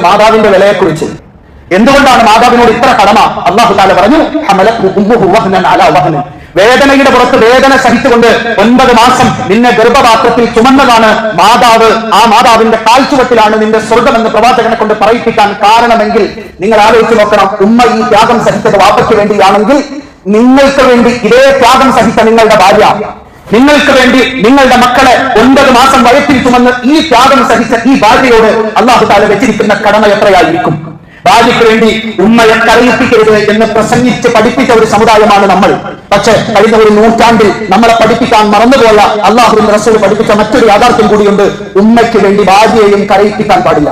മാതാവിന്റെ വിലയെക്കുറിച്ച്. എന്തുകൊണ്ടാണ് മാതാവിനോട് ഇത്ര കടമ? അല്ലാഹു തആല പറഞ്ഞു, ഹമലത്ഹു ഉമ്മുഹു വഹ്നൻ അലാ വഹ്നൻ. വേദനയുടെ പുറത്ത് വേദന സഹിച്ചുകൊണ്ട് 9 മാസം നിന്നെ ഗർഭപാത്രത്തിൽ ചുമന്നതാണ് മാതാവ്. ആ മാതാവിന്റെ കാൽച്ചുവട്ടിലാണ് നിന്റെ സ്വർഗമെന്ന് പ്രവാചകനെ കൊണ്ട് പറയിപ്പിക്കാൻ കാരണമെങ്കിൽ നിങ്ങൾ ആലോചിച്ച് നോക്കണം. ഉമ്മ ഈ ത്യാഗം സഹിച്ചത് വാപ്പയ്ക്ക് വേണ്ടിയാണെങ്കിൽ നിങ്ങൾക്ക് വേണ്ടി ഇതേ ത്യാഗം സഹിച്ച നിങ്ങളുടെ ഭാര്യ, നിങ്ങൾക്ക് വേണ്ടി നിങ്ങളുടെ മക്കളെ 9 മാസം വയറ്റിൽ ചുമന്ന് ഈ ത്യാഗം സഹിച്ച ഈ ഭാര്യയോട് അല്ലാഹു തആല വെച്ചിരിക്കുന്ന കടമ എത്രയായിരിക്കും? ഭാര്യയ്ക്ക് വേണ്ടി ഉമ്മയെ കരയിപ്പിക്കരുത് എന്ന് പ്രസംഗിച്ച് പഠിപ്പിച്ച ഒരു സമുദായമാണ് നമ്മൾ. പക്ഷെ കഴിഞ്ഞ ഒരു നൂറ്റാണ്ടിൽ നമ്മളെ പഠിപ്പിക്കാൻ മറന്നുപോയ അല്ലാഹുവിന്റെ റസൂൽ പഠിപ്പിച്ച മറ്റൊരു യാഥാർത്ഥ്യം കൂടിയുണ്ട്. ഉമ്മയ്ക്ക് വേണ്ടി ഭാര്യയെയും കരയിപ്പിക്കാൻ പാടില്ല.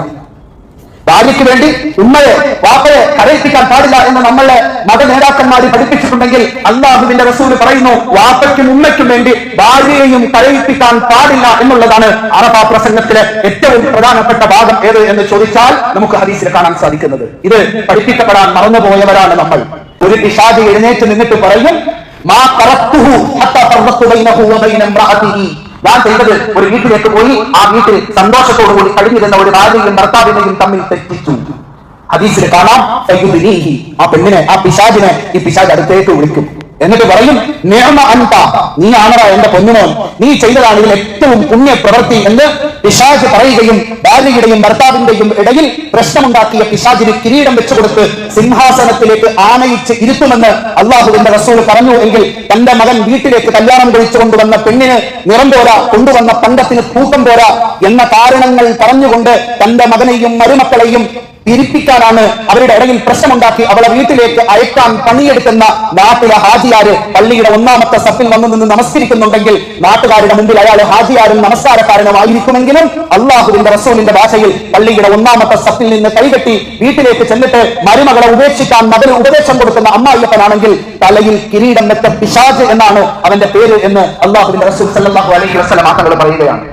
ഭാര്യയ്ക്ക് വേണ്ടി ഉമ്മയെ വാപ്പയെ കരയിപ്പിക്കാൻ പാടില്ല എന്ന് നമ്മളെ മത നേതാക്കന്മാർ പഠിപ്പിച്ചിട്ടുണ്ടെങ്കിൽ അല്ലാഹുവിന്റെ റസൂൽ പറയുന്നു, വാപ്പയ്ക്കും ഉമ്മയ്ക്കും വേണ്ടി ഭാര്യയെയും കരയിപ്പിക്കാൻ പാടില്ല എന്നുള്ളതാണ് അറഫ പ്രസംഗത്തിലെ ഏറ്റവും പ്രധാനപ്പെട്ട ഭാഗം. ഏത് എന്ന് ചോദിച്ചാൽ നമുക്ക് ഹദീസിൽ കാണാൻ സാധിക്കുന്നത്. ഇത് പഠിപ്പിക്കപ്പെടാൻ മറന്നുപോയവരാണ് നമ്മൾ. ഒരു പിശാച് എഴുന്നേറ്റ് നിന്നിട്ട് പറയും, മാ ഖറത്തുഹു ഹത്താ ഫർഖതു ബൈനഹു വ ബൈന ഇംറഅതിഹി. ഞാൻ ചെയ്തത് ഒരു വീട്ടിലേക്ക് പോയി ആ വീട്ടിൽ സന്തോഷത്തോടുകൂടി കഴിഞ്ഞിരുന്ന ഒരു ഭാര്യയും ഭർത്താവിനെയും തമ്മിൽ തെറ്റിച്ചു. ഹദീസിൽ കാണാം, ആ പെണ്ണിനെ, ആ പിശാചിനെ ഈ പിശാച് അടുത്തേക്ക് വിളിക്കും. എന്നിട്ട് പറയും, നിഅമ അൻത, നീ ആണറാ എന്റെ പൊന്നുമോൻ, നീ ചെയ്തതാണ് ഇതിൽ ഏറ്റവും പുണ്യ പ്രവൃത്തി എന്ന് പിശാച് പറയുകയും ഭാര്യയുടെയും ഭർത്താവിന്റെയും ഇടയിൽ പ്രശ്നമുണ്ടാക്കിയ പിശാചിന് കിരീടം വെച്ചുകൊടുത്ത് സിംഹാസനത്തിലേക്ക് ആനയിച്ച് ഇരുത്തുമെന്ന് അല്ലാഹുവിന്റെ റസൂൽ പറഞ്ഞു. എങ്കിൽ തന്റെ മകൻ വീട്ടിലേക്ക് കല്യാണം കഴിച്ചു കൊണ്ടുവന്ന പെണ്ണിന് നിറം പോരാ, കൊണ്ടുവന്ന പണ്ടത്തിന് തൂക്കം പോരാ എന്ന കാരണങ്ങൾ പറഞ്ഞുകൊണ്ട് തന്റെ മകനെയും മരുമക്കളെയും പിരിപ്പിക്കാനാണ് അവരുടെ ഇടയിൽ പ്രശ്നമുണ്ടാക്കി അവളെ വീട്ടിലേക്ക് അയക്കാൻ പണിയെടുക്കുന്ന നാട്ടിലെ ഹാജിയാര് പള്ളിയുടെ 1ാമത്തെ സഫിൽ വന്നു നിന്ന് നമസ്കരിക്കുന്നുണ്ടെങ്കിൽ നാട്ടുകാരുടെ മുമ്പിൽ അയാൾ ഹാജിയാരും നമസ്കാരക്കാരനുമായിരിക്കുമെങ്കിലും അല്ലാഹുവിന്റെ റസൂലിന്റെ ഭാഷയിൽ പള്ളിയുടെ 1ാമത്തെ സഫിൽ നിന്ന് കൈകെട്ടി വീട്ടിലേക്ക് ചെന്നിട്ട് മരുമകളെ ഉപേക്ഷിക്കാൻ മകന് ഉപദേശം കൊടുക്കുന്ന അമ്മായിയപ്പനാണെങ്കിൽ തലയിൽ കിരീടം വെച്ച പിശാച് എന്നാണ് അവന്റെ പേര് എന്ന് അല്ലാഹുവിന്റെ റസൂൽ സല്ലല്ലാഹു അലൈഹി വസല്ലം തങ്ങൾ പറയുകയാണ്.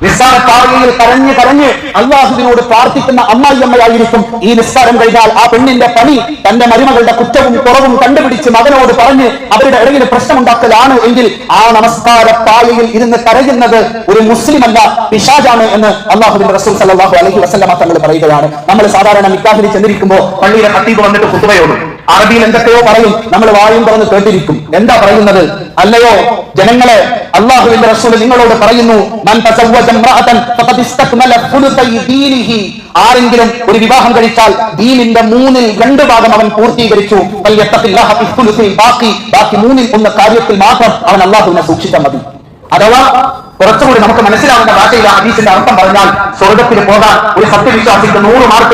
നിസ്സാര താഴ്വയിൽ കരഞ്ഞ് കരഞ്ഞ് അല്ലാഹുവിനോട് പ്രാർത്ഥിക്കുന്ന അമ്മായിയമ്മയായിരിക്കും ഈ നിസ്സാരം കഴിഞ്ഞാൽ ആ പെണ്ണിന്റെ പണി തന്റെ മരുമകളുടെ കുറ്റവും കുറവും കണ്ടുപിടിച്ച് മകനോട് പറഞ്ഞ് അവരുടെ ഇടയിൽ പ്രശ്നമുണ്ടാക്കലാണ് എങ്കിൽ ആ നമസ്കാര താഴയിൽ ഇരുന്ന് കരയുന്നത് ഒരു മുസ്ലിം അല്ല, പിശാചാണ് എന്ന് അല്ലാഹുവിന്റെ റസൂൽ സല്ലല്ലാഹു അലൈഹി വസല്ലം തങ്ങൾ പറയുകയാണ്. നമ്മൾ സാധാരണ നിക്കാഹിൽ ചെന്നിരിക്കുമ്പോൾ പള്ളിയിലെ ഖത്തീബ് വന്നിട്ട് ഖുതുബയോടും അറബിയിൽ എന്തൊക്കെയോ പറയും, നമ്മൾ വായും തുറന്ന് കേട്ടിരിക്കും. എന്താ പറയുന്നത്? അല്ലയോ ജനങ്ങളെ, അല്ലാഹുവിന്റെ റസൂൽ നിങ്ങളോട് പറയുന്നു, മൻ തസവ്വജ ഇംറഅതൻ ഫഖദ് ഇസ്തക്മല ഖുലുസൈ ദീനിഹി. ആരെങ്കിലും ഒരു വിവാഹം കഴിച്ചാൽ ദീനിന്റെ 2/3 ഭാഗം അവൻ പൂർത്തീകരിച്ചു. ഫൽയത്തഖില്ലാഹ ഫി ഖുലുസിൽ ബാക്കി 3/1 കാര്യത്തിൽ മാത്രം അവൻ അല്ലാഹുവിനെ സൂക്ഷിച്ചാൽ മതി. അഥവാ കുറച്ചുകൂടി നമുക്ക് മനസ്സിലാവുന്ന ഭാഷയിൽ ഹദീസിന്റെ അർത്ഥം പറഞ്ഞാൽ സ്വർഗ്ഗത്തിൽ പോകാൻ ഒരു സത്യവിശ്വാസിക്ക് 100 മാർക്ക്